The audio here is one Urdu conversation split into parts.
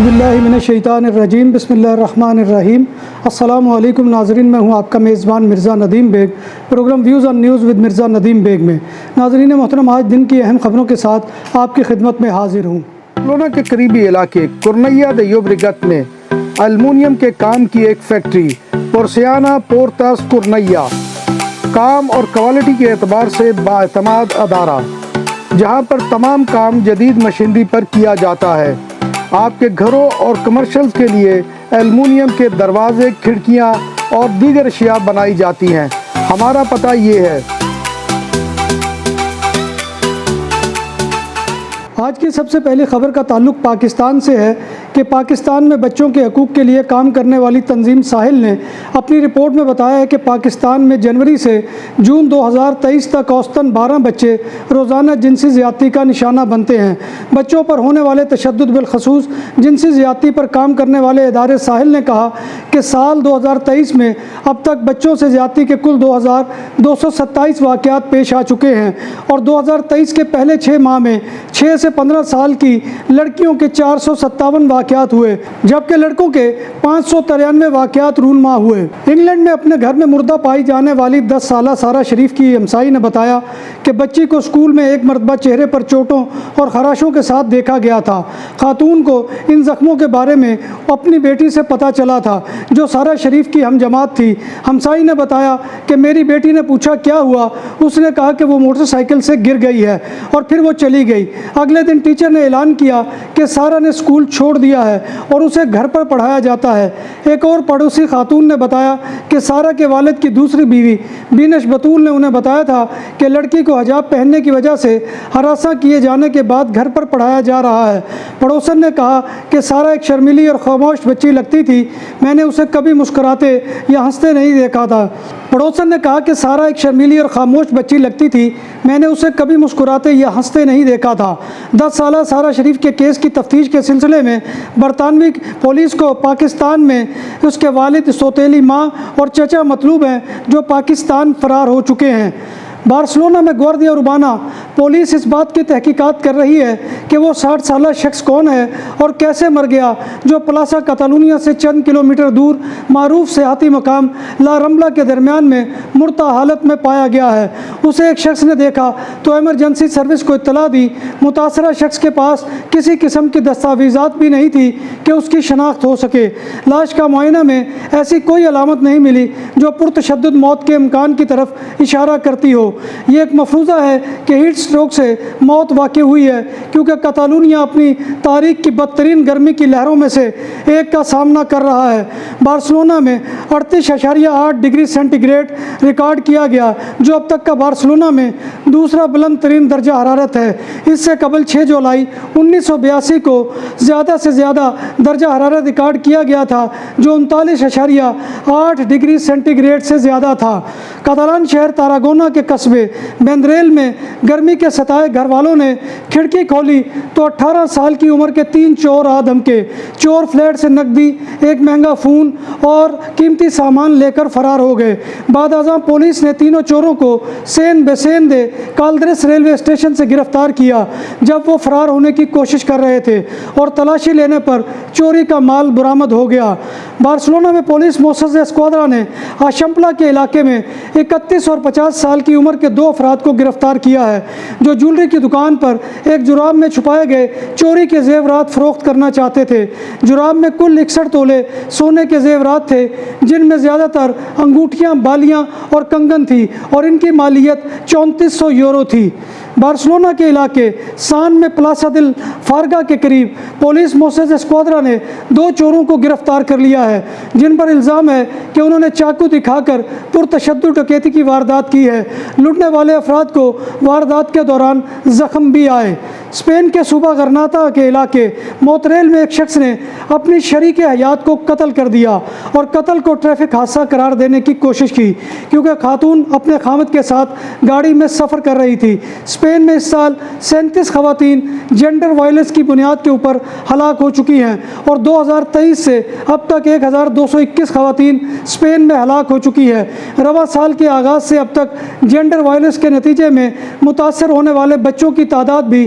اعوذ باللہ من الشیطان الرجیم، بسم اللہ الرحمن الرحیم۔ السلام علیکم ناظرین، میں ہوں آپ کا میزبان Mirza Nadeem Baig, programme views on news with Mirza Nadeem Baig میں۔ ناظرین محترم، آج دن کی اہم خبروں کے ساتھ آپ کی خدمت میں حاضر ہوں۔ بارسلونا کے قریبی علاقے کورنیا de Llobregat میں المونیم کے کام کی ایک فیکٹری پورسیانا پورتاس کورنیا کام اور کوالٹی کے اعتبار سے بااعتماد ادارہ، جہاں پر تمام کام جدید مشینری پر کیا جاتا ہے۔ آپ کے گھروں اور کمرشلز کے لیے ایلومینیم کے دروازے، کھڑکیاں اور دیگر اشیاء بنائی جاتی ہیں۔ ہمارا پتہ یہ ہے۔ آج کی سب سے پہلی خبر کا تعلق پاکستان سے ہے کہ پاکستان میں بچوں کے حقوق کے لیے کام کرنے والی تنظیم ساحل نے اپنی رپورٹ میں بتایا ہے کہ پاکستان میں جنوری سے جون 2023 تک اوسطاً 12 بچے روزانہ جنسی زیادتی کا نشانہ بنتے ہیں۔ بچوں پر ہونے والے تشدد، بالخصوص جنسی زیادتی پر کام کرنے والے ادارے ساحل نے کہا کہ سال 2023 میں اب تک بچوں سے زیادتی کے کل 2227 واقعات پیش آ چکے ہیں اور 2023 کے پہلے 6 ماہ میں 6 سے 15 سال کی لڑکیوں کے 457 واقعات ہوئے، جبکہ لڑکوں کے 593 واقعات رونما ہوئے۔ انگلینڈ میں اپنے گھر میں مردہ پائی جانے والی 10 سالہ سارہ شریف کی ہمسائی نے بتایا کہ بچی کو اسکول میں ایک مرتبہ چہرے پر چوٹوں اور خراشوں کے ساتھ دیکھا گیا تھا۔ خاتون کو ان زخموں کے بارے میں اپنی بیٹی سے پتہ چلا تھا، جو سارہ شریف کی ہم جماعت تھی۔ ہمسائی نے بتایا کہ میری بیٹی نے پوچھا کیا ہوا، اس نے کہا کہ وہ موٹر سائیکل سے گر گئی ہے اور پھر وہ چلی گئی۔ اگلے دن ٹیچر نے اعلان کیا کہ سارہ نے اسکول چھوڑ دیا ہے اور اسے گھر پر پڑھایا جاتا ہے۔ ایک اور پڑوسی خاتون نے بتایا کہ سارہ کے والد کی دوسری بیوی بینش بطول نے انہیں بتایا تھا کہ لڑکی کو حجاب پہننے کی وجہ سے ہراساں کیے جانے کے بعد گھر پر پڑھایا جا رہا ہے۔ پڑوسن نے کہا کہ سارہ ایک شرمیلی اور خاموش بچی لگتی تھی، میں نے اسے کبھی مسکراتے یا ہنستے نہیں دیکھا تھا۔ پڑوسن نے کہا کہ سارہ ایک شرمیلی اور خاموش بچی لگتی تھی، میں نے اسے کبھی مسکراتے یا ہنستے نہیں دیکھا تھا۔ 10 سالہ سارہ شریف کے کیس کی تفتیش کے سلسلے میں برطانوی پولیس کو پاکستان میں اس کے والد، سوتیلی ماں اور چچا مطلوب ہیں، جو پاکستان فرار ہو چکے ہیں۔ بارسلونا میں گواردیا اربانا پولیس اس بات کی تحقیقات کر رہی ہے کہ وہ 60 سالہ شخص کون ہے اور کیسے مر گیا، جو پلاسا کاتالونیا سے چند کلومیٹر دور معروف سیاحتی مقام لا رمبلا کے درمیان میں مردہ حالت میں پایا گیا ہے۔ اسے ایک شخص نے دیکھا تو ایمرجنسی سروس کو اطلاع دی۔ متاثرہ شخص کے پاس کسی قسم کی دستاویزات بھی نہیں تھی کہ اس کی شناخت ہو سکے۔ لاش کا معائنہ میں ایسی کوئی علامت نہیں ملی جو پرتشدد موت کے امکان کی طرف اشارہ کرتی ہو۔ یہ ایک مفروضہ ہے کہ ہیٹ سٹروک سے موت واقع ہوئی ہے، کیونکہ کاتالونیا اپنی تاریخ کی بدترین گرمی کی لہروں میں سے ایک کا سامنا کر رہا ہے۔ بارسلونا میں 38.8 ڈگری سینٹی گریڈ ریکارڈ کیا گیا، جو اب تک کا بارسلونا میں دوسرا بلند ترین درجہ حرارت ہے۔ اس سے قبل 6 جولائی 1982 کو زیادہ سے زیادہ درجہ حرارت ریکارڈ کیا گیا تھا، جو 39.8 ڈگری سینٹی گریڈ سے زیادہ تھا۔ کاتالان شہر تاراگونا کے قصبے بیندریل میں گرمی کے ستائے گھر والوں نے کھڑکی کھولی تو 18 سال کی عمر کے 3 چور آ دھمکے۔ چور فلیٹ سے نقدی، ایک مہنگا فون اور قیمتی سامان لے کر فرار ہو گئے۔ بعد ازاں پولیس نے تینوں چوروں کو سین بیسین دے کالدرس ریلوے اسٹیشن سے گرفتار کیا، جب وہ فرار ہونے کی کوشش کر رہے تھے، اور تلاشی لینے پر چوری کا مال برآمد ہو گیا۔ بارسلونا میں پولیس موسسہ اسکواڈرا نے آشمپلا کے علاقے میں 31 اور 50 سال کی عمر کے 2 افراد کو گرفتار کیا ہے، جو جولری کی دکان پر ایک جراب میں چھپائے گئے چوری کے زیورات فروخت کرنا چاہتے تھے۔ جراب میں کل 61 تولے سونے کے زیورات تھے، جن میں زیادہ تر انگوٹھیاں، بالیاں اور کنگن تھی، اور ان کی مالیت 3400 یورو تھی۔ بارسلونا کے علاقے سان میں پلاسا دل فارگا کے قریب پولیس موسسہ اسکواڈرا نے 2 چوروں کو گرفتار کر لیا ہے، جن پر الزام ہے کہ انہوں نے چاقو دکھا کر پرتشدد ڈکیتی کی واردات کی ہے۔ لوٹنے والے افراد کو واردات کے دوران زخم بھی آئے۔ اسپین کے صوبہ غرناطہ کے علاقے موتریل میں ایک شخص نے اپنی شریک حیات کو قتل کر دیا اور قتل کو ٹریفک حادثہ قرار دینے کی کوشش کی، کیونکہ خاتون اپنے خامد کے ساتھ گاڑی میں سفر کر رہی تھی۔ اسپین میں اس سال 37 خواتین جینڈر وائلنس کی بنیاد کے اوپر ہلاک ہو چکی ہیں، اور 2023 سے اب تک 1221 خواتین اسپین میں ہلاک ہو چکی ہے۔ رواں سال کے آغاز سے اب تک جینڈر وائلنس کے نتیجے میں متاثر ہونے والے بچوں کی تعداد بھی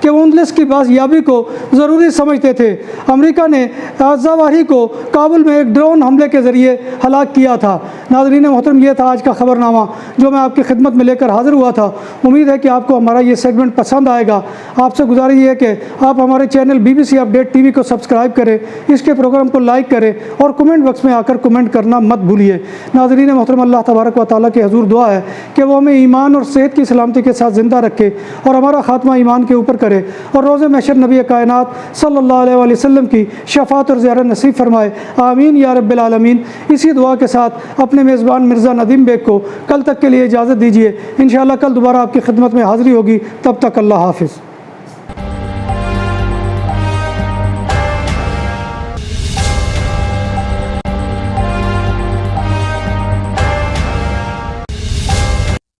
کہ وہ اندلس کی بازیابی کو ضروری سمجھتے تھے۔ امریکہ نے الظواہری کو کابل میں ایک ڈرون حملے کے ذریعے ہلاک کیا تھا۔ ناظرین محترم، یہ تھا آج کا خبر نامہ جو میں آپ کی خدمت میں لے کر حاضر ہوا تھا۔ امید ہے کہ آپ کو ہمارا یہ سیگمنٹ پسند آئے گا۔ آپ سے گزارش یہ ہے کہ آپ ہمارے چینل BBC اپڈیٹ TV کو سبسکرائب کریں، اس کے پروگرام کو لائک کریں اور کمنٹ باکس میں آ کر کمنٹ کرنا مت بھولیے۔ ناظرین محترم، اللہ تبارک و تعالیٰ کے حضور دعا ہے کہ وہ ہمیں ایمان اور صحت کی سلامتی کے ساتھ زندہ رکھے اور ہمارا خاتمہ ایمان کے اوپر کرے اور روز محشر نبی کائنات صلی اللہ علیہ وآلہ وسلم کی شفاعت اور زیارت نصیب فرمائے، آمین یا رب العالمین۔ اسی دعا کے ساتھ اپنے میزبان مرزا ندیم بیگ کو کل تک کے لیے اجازت دیجیے۔ انشاءاللہ کل دوبارہ آپ کی خدمت میں حاضری ہوگی، تب تک اللہ حافظ۔